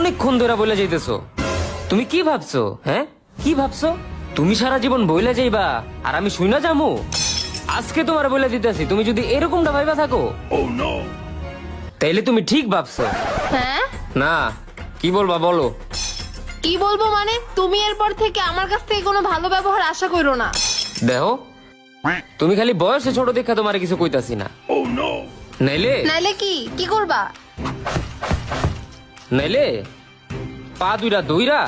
অনেকক্ষণ ধরে বলে যাইতেছো। তুমি কি ভাবছো? হ্যাঁ, কি ভাবছো? তুমি সারা জীবন বইলা যাইবা আর আমি শুইনা যামু? আজকে তোমার বলে দিতেছি, তুমি যদি এরকমটা ভাইবা থাকো তাইলে তুমি ঠিক ভাবছো। হ্যাঁ, না, কি বলবা বলো? কি বলবো মানে তুমি এরপর থেকে আমার কাছ থেকে কোনো ভালো ব্যবহার আশা করো না। দেখো, তুমি খালি বয়সে ছোট দেখা তোমার কিছু কইতাছি না। নাইলে নাইলে কি কি করবা? নাইলে পা দুইরা দইরা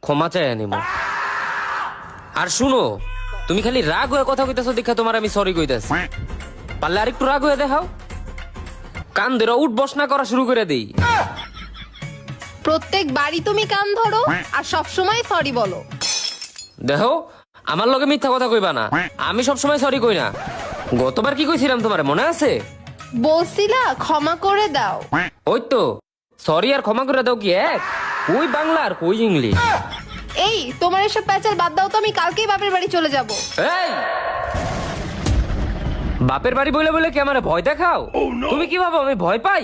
ক্ষমা চাই নিব। আর শুনো, তুমি খালি রাগ হয়ে কথা কইতাছো দেখা তোমার আমি সরি কইতাছি। পারলে আরেকটু রাগ হয়ে দেখাও, কান ধরে উঠ বস না করা শুরু করে দেই। প্রত্যেক বাড়ি তুমি কান ধরো আর সব সময় সরি বলো। দেখো, আমার লগে মিথ্যা কথা কইবা না, আমি সব সময় সরি কই না। গতবার কি কইছিলাম তোমার মনে আছে? বলছিলা ক্ষমা করে দাও। ওই তো, সরি আর ক্ষমা করে দাও কি এক? কই বাংলা আর কই ইংলিশ? এই তোমার এসব প্যাচাল বাদ দাও তো, আমি কালকেই বাপের বাড়ি চলে যাব। এই, বাপের বাড়ি বলে বলে কি আমারে ভয় দেখাও? তুমি কি ভাবো আমি ভয় পাই?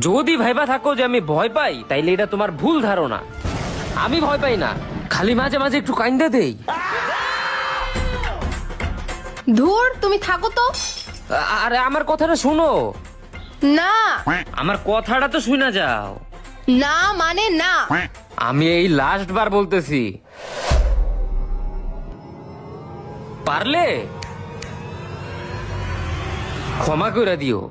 যদি ভাইবা থাকো যে আমি ভয় পাই, তাইলে এটা তোমার ভুল ধারণা। আমি ভয় পাই না, খালি মাঝে মাঝে একটু কাইন্দা দেই। ধুর, তুমি থাকো তো। আরে আমার কথাটা শুনো, না আমার কথাটা তো শুনা যাও। না মানে না। আমি এই লাস্ট বার বলতেছি, পারলে ক্ষমা করে দিও।